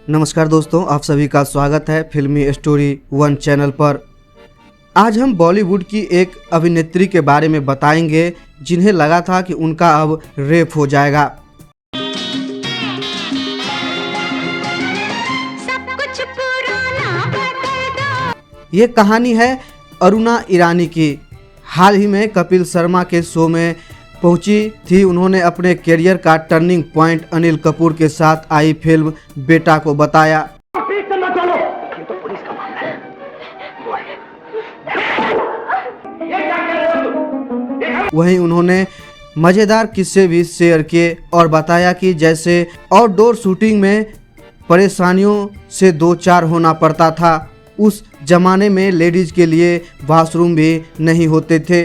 नमस्कार दोस्तों, आप सभी का स्वागत है फिल्मी स्टोरी वन चैनल पर। आज हम बॉलीवुड की एक अभिनेत्री के बारे में बताएंगे जिन्हें लगा था कि उनका अब रेप हो जाएगा। सब कुछ पुराना बदल दो। ये कहानी है अरुणा ईरानी की। हाल ही में कपिल शर्मा के शो में पहुंची थी। उन्होंने अपने करियर का टर्निंग पॉइंट अनिल कपूर के साथ आई फिल्म बेटा को बताया। वहीं उन्होंने मज़ेदार किस्से भी शेयर किए और बताया कि जैसे आउटडोर शूटिंग में परेशानियों से दो चार होना पड़ता था, उस जमाने में लेडीज के लिए वॉशरूम भी नहीं होते थे।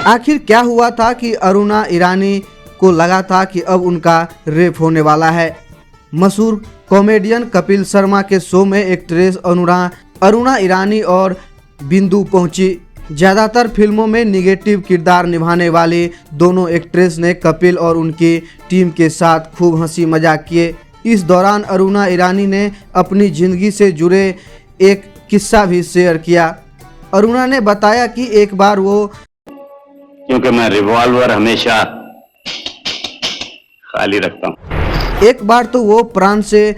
आखिर क्या हुआ था कि अरुणा ईरानी को लगा था कि अब उनका रेप होने वाला है। मशहूर कॉमेडियन कपिल शर्मा के शो में एक्ट्रेस अरुणा ईरानी और बिंदु पहुंची। ज़्यादातर फिल्मों में निगेटिव किरदार निभाने वाली दोनों एक्ट्रेस ने कपिल और उनकी टीम के साथ खूब हंसी मजाक किए। इस दौरान अरुणा ईरानी ने अपनी ज़िंदगी से जुड़े एक किस्सा भी शेयर किया। अरुणा ने बताया कि एक बार वो, क्योंकि मैं रिवॉल्वर हमेशा खाली रखता हूँ, एक बार तो वो प्राण से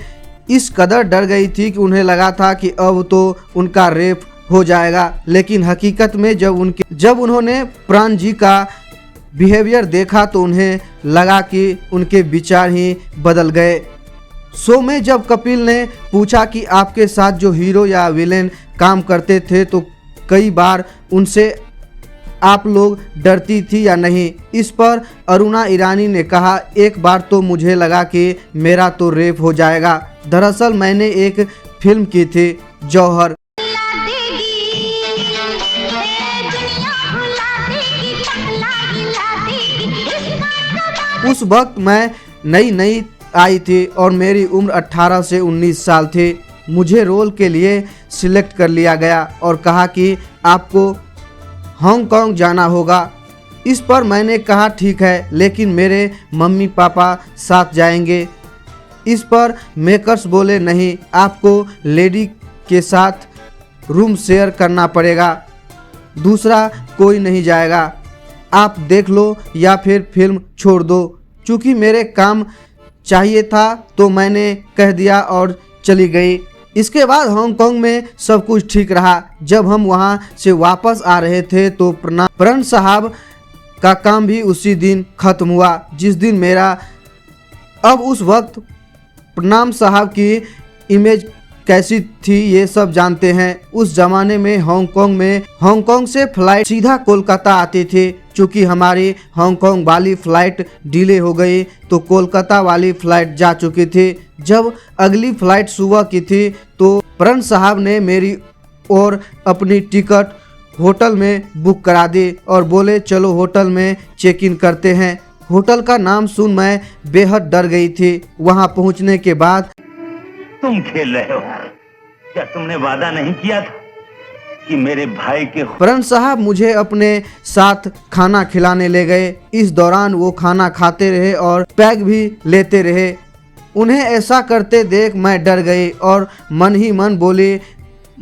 इस कदर डर गई थी कि उन्हें लगा था कि अब तो उनका रेप हो जाएगा। लेकिन हकीकत में जब उन्होंने प्राण जी का बिहेवियर देखा तो उन्हें लगा कि उनके विचार ही बदल गए। शो में जब कपिल ने पूछा कि आपके साथ जो हीरो या विलेन काम करते थे तो कई बार उनसे आप लोग डरती थी या नहीं। इस पर अरुणा ईरानी ने कहा, एक बार तो मुझे लगा कि मेरा तो रेप हो जाएगा। दरअसल मैंने एक फिल्म की थी जौहर। उस वक्त मैं नई आई थी और मेरी उम्र 18 से 19 साल थी। मुझे रोल के लिए सिलेक्ट कर लिया गया और कहा कि आपको हांगकांग जाना होगा। इस पर मैंने कहा ठीक है, लेकिन मेरे मम्मी पापा साथ जाएंगे। इस पर मेकर्स बोले नहीं, आपको लेडी के साथ रूम शेयर करना पड़ेगा, दूसरा कोई नहीं जाएगा, आप देख लो या फिर फिल्म छोड़ दो। चूँकि मेरे काम चाहिए था तो मैंने कह दिया और चली गई। इसके बाद हांगकांग में सब कुछ ठीक रहा। जब हम वहां से वापस आ रहे थे तो प्रण साहब का काम भी उसी दिन खत्म हुआ जिस दिन मेरा। अब उस वक्त प्रणाम साहब की इमेज कैसी थी ये सब जानते हैं। उस जमाने में हांगकांग से फ्लाइट सीधा कोलकाता आती थी। चूँकि हमारी हांगकांग वाली फ्लाइट डिले हो गई तो कोलकाता वाली फ्लाइट जा चुकी थी। जब अगली फ्लाइट सुबह की थी तो प्रण साहब ने मेरी और अपनी टिकट होटल में बुक करा दी और बोले चलो होटल में चेक इन करते हैं। होटल का नाम सुन मैं बेहद डर गई थी। वहां पहुंचने के बाद, तुम खेल रहे हो, क्या तुमने वादा नहीं किया था कि मेरे भाई के। प्रण साहब मुझे अपने साथ खाना खिलाने ले गए। इस दौरान वो खाना खाते रहे और पैग भी लेते रहे। उन्हें ऐसा करते देख मैं डर गई और मन ही मन बोली,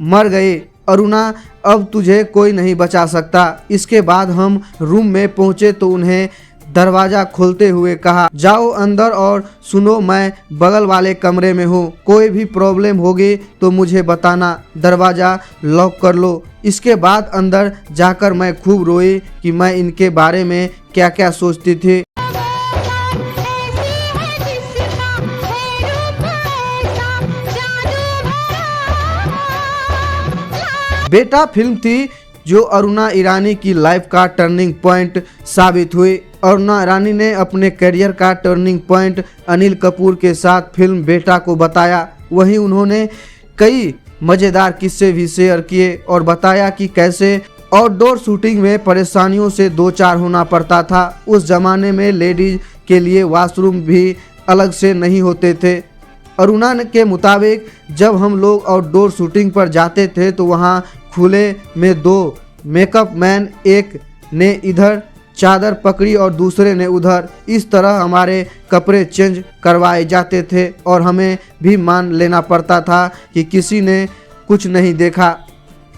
मर गई अरुणा, अब तुझे कोई नहीं बचा सकता। इसके बाद हम रूम में पहुंचे तो उन्हें दरवाज़ा खोलते हुए कहा, जाओ अंदर और सुनो, मैं बगल वाले कमरे में हूँ, कोई भी प्रॉब्लम होगी तो मुझे बताना, दरवाज़ा लॉक कर लो। इसके बाद अंदर जाकर मैं खूब रोई कि मैं इनके बारे में क्या क्या सोचती थी। बेटा फिल्म थी जो अरुणा ईरानी की लाइफ का टर्निंग पॉइंट साबित हुई। अरुणा ईरानी ने अपने करियर का टर्निंग पॉइंट अनिल कपूर के साथ फिल्म बेटा को बताया। वहीं उन्होंने कई मज़ेदार किस्से भी शेयर किए और बताया कि कैसे आउटडोर शूटिंग में परेशानियों से दो चार होना पड़ता था। उस जमाने में लेडीज के लिए वॉशरूम भी अलग से नहीं होते थे। अरुणा के मुताबिक जब हम लोग आउटडोर शूटिंग पर जाते थे तो वहाँ खुले में 2 मेकअप मैन, एक ने इधर चादर पकड़ी और दूसरे ने उधर। इस तरह हमारे कपड़े चेंज करवाए जाते थे और हमें भी मान लेना पड़ता था कि किसी ने कुछ नहीं देखा।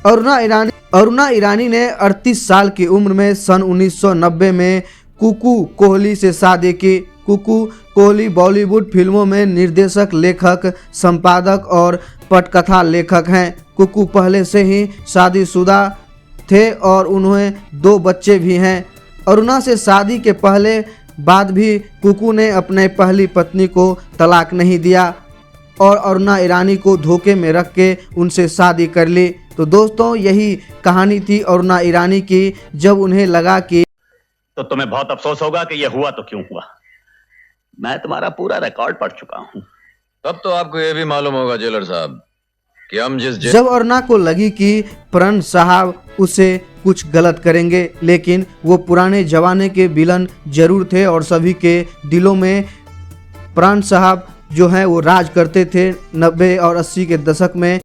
अरुणा ईरानी ने 38 साल की उम्र में सन 1990 में कुकू कोहली से शादी की। कुकू कोहली बॉलीवुड फिल्मों में निर्देशक, लेखक, संपादक और पटकथा लेखक हैं। कुकू पहले से ही शादीशुदा थे और उन्हें 2 बच्चे भी हैं। अरुणा से शादी के पहले बाद भी कुकू ने अपने पहली पत्नी को तलाक नहीं दिया और अरुणा ईरानी को धोखे में रख के उनसे शादी कर ली। तो दोस्तों, यही कहानी थी अरुणा ईरानी की, जब उन्हें लगा कि तो तुम्हें बहुत अफसोस होगा कि यह हुआ तो क्यों हुआ। मैं तुम्हारा पूरा रिकॉर्ड पढ़ चुका हूं। तब तो आपको यह भी मालूम होगा जेलर साहब कि हम जब अरुणा को लगी कि प्रण साहब उसे कुछ गलत करेंगे, लेकिन वो पुराने जमाने के विलन जरूर थे और सभी के दिलों में प्राण साहब जो हैं वो राज करते थे। 90 और 80 के दशक में